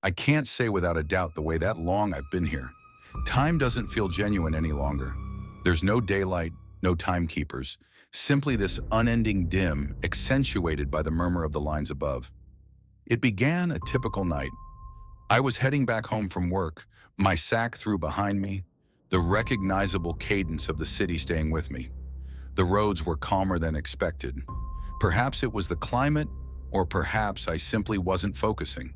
I can't say without a doubt the way that long I've been here. Time doesn't feel genuine any longer. There's no daylight, no timekeepers, simply this unending dim, accentuated by the murmur of the lines above. It began a typical night. I was heading back home from work, my sack threw behind me, the recognizable cadence of the city staying with me. The roads were calmer than expected. Perhaps it was the climate, or perhaps I simply wasn't focusing.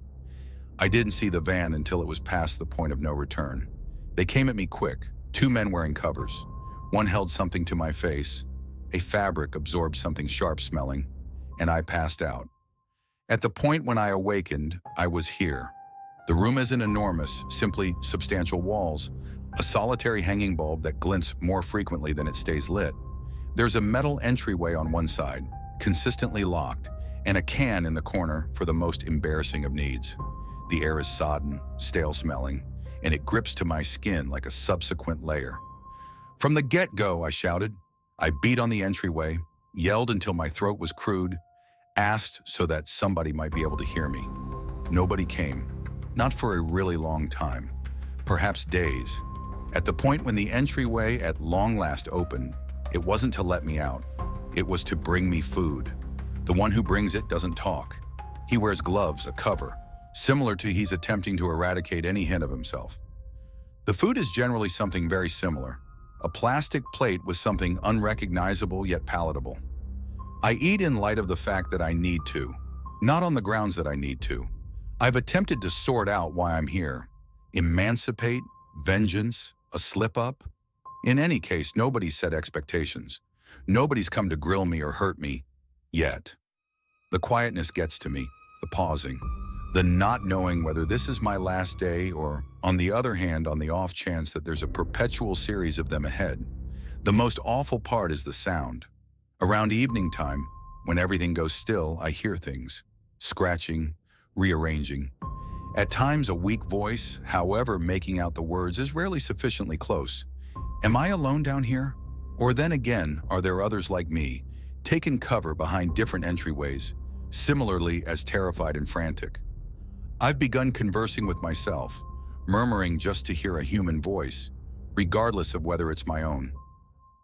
I didn't see the van until it was past the point of no return. They came at me quick, two men wearing covers. One held something to my face, a fabric absorbed something sharp-smelling, and I passed out. At the point when I awakened, I was here. The room isn't enormous, simply substantial walls, a solitary hanging bulb that glints more frequently than it stays lit. There's a metal entryway on one side, consistently locked, and a can in the corner for the most embarrassing of needs. The air is sodden, stale-smelling, and it grips to my skin like a subsequent layer. From the get-go, I shouted. I beat on the entryway, yelled until my throat was crude, asked so that somebody might be able to hear me. Nobody came, not for a really long time, perhaps days. At the point when the entryway at long last opened, it wasn't to let me out. It was to bring me food. The one who brings it doesn't talk. He wears gloves, a cover, similar to he's attempting to eradicate any hint of himself. The food is generally something very similar, a plastic plate with something unrecognizable yet palatable. I eat in light of the fact that I need to, not on the grounds that I need to. I've attempted to sort out why I'm here. Emancipate, vengeance, a slip-up. In any case, nobody's set expectations. Nobody's come to grill me or hurt me, yet. The quietness gets to me, the pausing, the not knowing whether this is my last day or, on the other hand, on the off chance that there's a perpetual series of them ahead. The most awful part is the sound. Around evening time, when everything goes still, I hear things, scratching, rearranging. At times, a weak voice, however, making out the words is rarely sufficiently close. Am I alone down here? Or then again, are there others like me, taking cover behind different entryways, similarly as terrified and frantic? I've begun conversing with myself, murmuring just to hear a human voice, regardless of whether it's my own.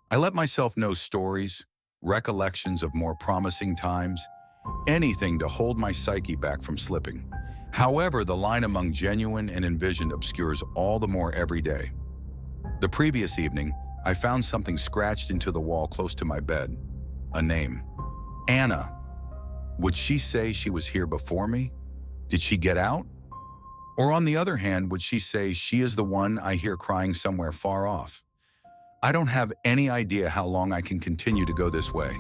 I let myself know stories, recollections of more promising times, anything to hold my psyche back from slipping. However, the line among genuine and envisioned obscures all the more every day. The previous evening, I found something scratched into the wall close to my bed. A name. Anna. Would she say she was here before me? Did she get out? Or on the other hand, would she say she is the one I hear crying somewhere far off? I don't have any idea how long I can continue to go this way.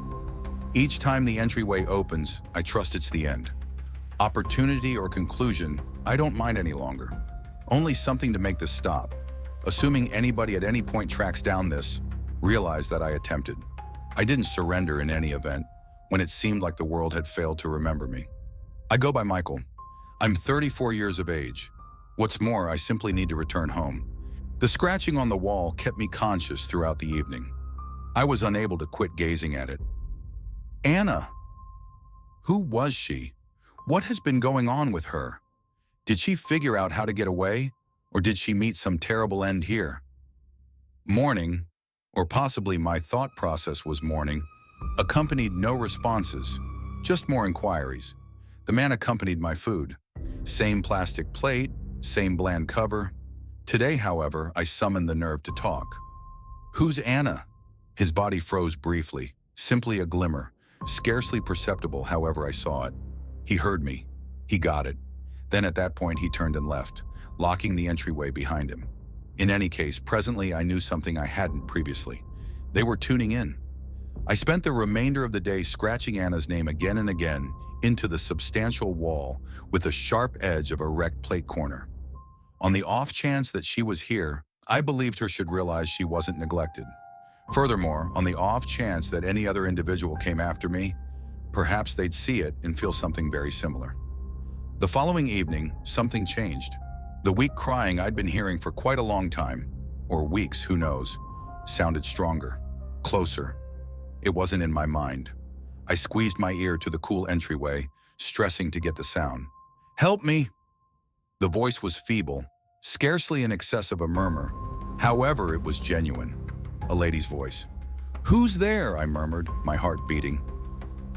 Each time the entryway opens, I trust it's the end. Opportunity or conclusion, I don't mind any longer. Only something to make this stop. Assuming anybody at any point tracks down this, realize that I attempted. I didn't surrender in any event, when it seemed like the world had failed to remember me. I go by Michael. I'm 34 years of age. What's more, I simply need to return home. The scratching on the wall kept me conscious throughout the evening. I was unable to quit gazing at it. Anna! Who was she? What has been going on with her? Did she figure out how to get away, or did she meet some terrible end here? Morning, or possibly my thought process was morning, accompanied no responses, just more inquiries. The man accompanied my food. Same plastic plate, same bland cover. Today, however, I summoned the nerve to talk. Who's Anna? His body froze briefly, simply a glimmer, scarcely perceptible however I saw it. He heard me. He got it. Then at that point he turned and left, locking the entryway behind him. In any case, presently I knew something I hadn't previously. They were tuning in. I spent the remainder of the day scratching Anna's name again and again into the substantial wall with the sharp edge of a wrecked plate corner. On the off chance that she was here, I believed her should realize she wasn't neglected. Furthermore, on the off chance that any other individual came after me, perhaps they'd see it and feel something very similar. The following evening, something changed. The weak crying I'd been hearing for quite a long time, or weeks, who knows, sounded stronger, closer. It wasn't in my mind. I squeezed my ear to the cool entryway, stressing to get the sound. Help me! The voice was feeble, scarcely in excess of a murmur. However, it was genuine. A lady's voice. "Who's there?" I murmured, my heart beating.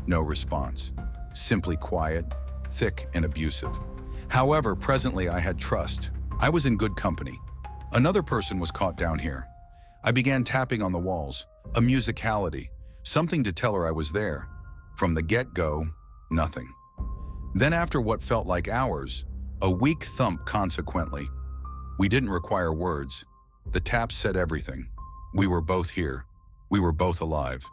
No response. Simply quiet, thick, and abusive. However, presently I had trust. I was in good company. Another person was caught down here. I began tapping on the walls, a musicality, something to tell her I was there. From the get-go, nothing. Then after what felt like hours, a weak thump consequently. We didn't require words. The tap said everything. We were both here. We were both alive.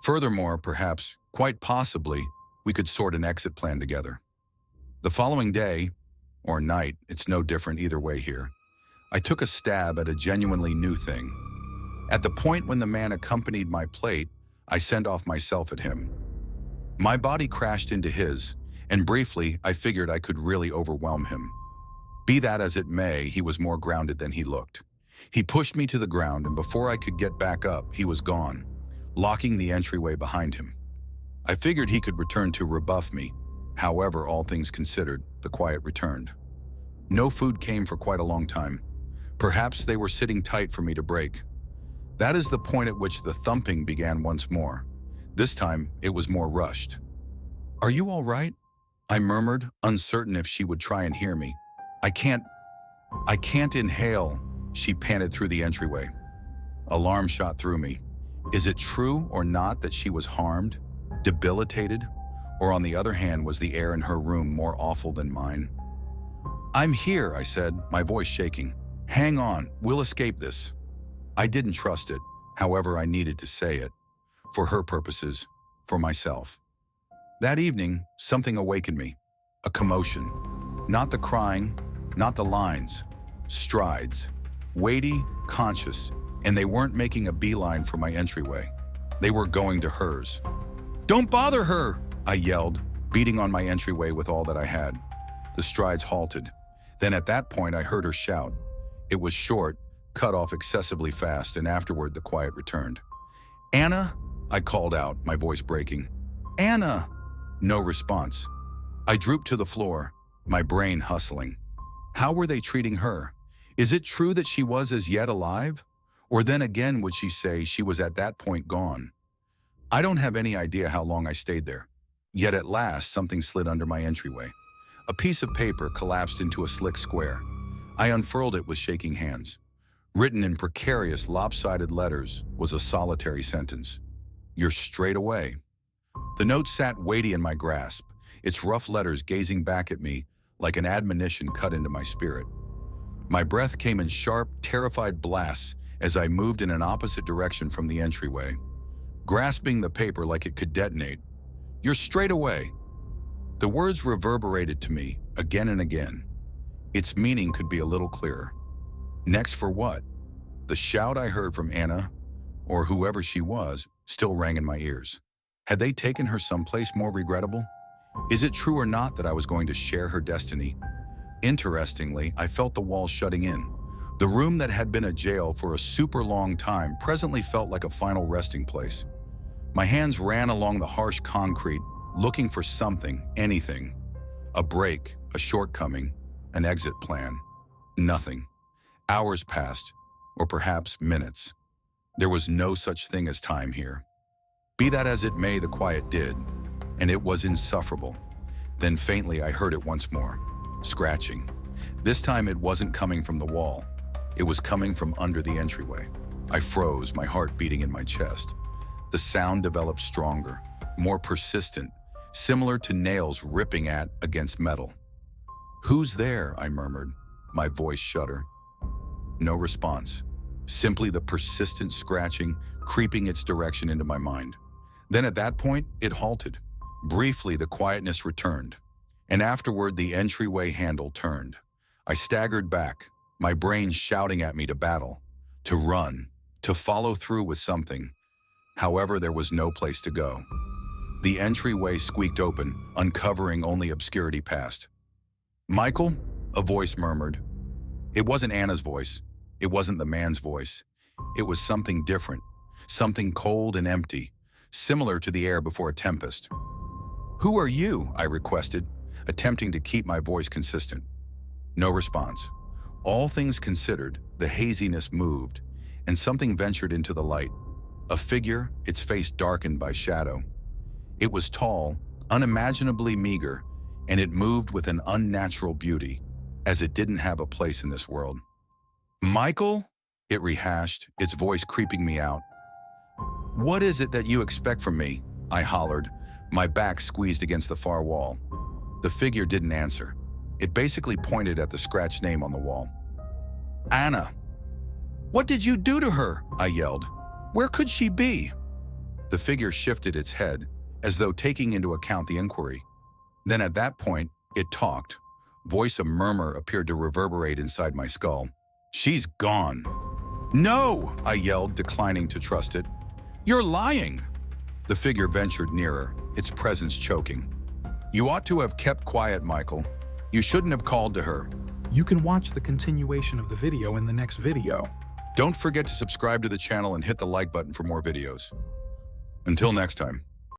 Furthermore, perhaps, quite possibly, we could sort an exit plan together. The following day, or night, it's no different either way here, I took a stab at a genuinely new thing. At the point when the man accompanied my plate, I sent off myself at him. My body crashed into his, and briefly, I figured I could really overwhelm him. Be that as it may, he was more grounded than he looked. He pushed me to the ground, and before I could get back up, he was gone, locking the entryway behind him. I figured he could return to rebuff me. However, all things considered, the quiet returned. No food came for quite a long time. Perhaps they were sitting tight for me to break. That is the point at which the thumping began once more. This time, it was more rushed. "Are you all right?" I murmured, uncertain if she would try and hear me. I can't inhale," she panted through the entryway. Alarm shot through me. Is it true or not that she was harmed, debilitated, or on the other hand, was the air in her room more awful than mine? "I'm here," I said, my voice shaking. "Hang on, we'll escape this." I didn't trust it. However, I needed to say it. For her purposes, for myself. That evening, something awakened me. A commotion. Not the crying, not the lines. Strides. Weighty, conscious, and they weren't making a beeline for my entryway. They were going to hers. "Don't bother her!" I yelled, beating on my entryway with all that I had. The strides halted. Then at that point, I heard her shout. It was short, cut off excessively fast, and afterward the quiet returned. "Anna?" I called out, my voice breaking. "Anna!" No response. I drooped to the floor, my brain hustling. How were they treating her? Is it true that she was as yet alive? Or then again would she say she was at that point gone? I don't have any idea how long I stayed there. Yet at last something slid under my entryway. A piece of paper collapsed into a slick square. I unfurled it with shaking hands. Written in precarious, lopsided letters was a solitary sentence. "You're straight away." The note sat weighty in my grasp, its rough letters gazing back at me like an admonition cut into my spirit. My breath came in sharp, terrified blasts as I moved in an opposite direction from the entryway, grasping the paper like it could detonate. "You're straight away." The words reverberated to me again and again. Its meaning could be a little clearer. Next for what? The shout I heard from Anna, or whoever she was, still rang in my ears. Had they taken her someplace more regrettable? Is it true or not that I was going to share her destiny? Interestingly, I felt the walls shutting in. The room that had been a jail for a super long time presently felt like a final resting place. My hands ran along the harsh concrete, looking for something, anything. A break, a shortcoming, an exit plan. Nothing. Hours passed, or perhaps minutes. There was no such thing as time here. Be that as it may, the quiet did, and it was insufferable. Then faintly I heard it once more, scratching. This time it wasn't coming from the wall. It was coming from under the entryway. I froze, my heart beating in my chest. The sound developed stronger, more persistent, similar to nails ripping at against metal. "Who's there?" I murmured, my voice shudder. No response, simply the persistent scratching creeping its direction into my mind. Then at that point, it halted. Briefly, the quietness returned, and afterward the entryway handle turned. I staggered back, my brain shouting at me to battle, to run, to follow through with something. However, there was no place to go. The entryway squeaked open, uncovering only obscurity past. "Michael?" a voice murmured. It wasn't Anna's voice. It wasn't the man's voice. It was something different, something cold and empty, similar to the air before a tempest. "Who are you?" I requested, attempting to keep my voice consistent. No response. All things considered, the haziness moved, and something ventured into the light. A figure, its face darkened by shadow. It was tall, unimaginably meager, and it moved with an unnatural beauty, as it didn't have a place in this world. "Michael?" it rehashed, its voice creeping me out. "What is it that you expect from me?" I hollered, my back squeezed against the far wall. The figure didn't answer. It basically pointed at the scratched name on the wall. "Anna." "What did you do to her?" I yelled. "Where could she be?" The figure shifted its head, as though taking into account the inquiry. Then at that point, it talked. Voice a murmur appeared to reverberate inside my skull. "She's gone." "No!" I yelled, declining to trust it. "You're lying!" The figure ventured nearer, its presence choking. "You ought to have kept quiet, Michael. You shouldn't have called to her." You can watch the continuation of the video in the next video. Don't forget to subscribe to the channel and hit the like button for more videos. Until next time.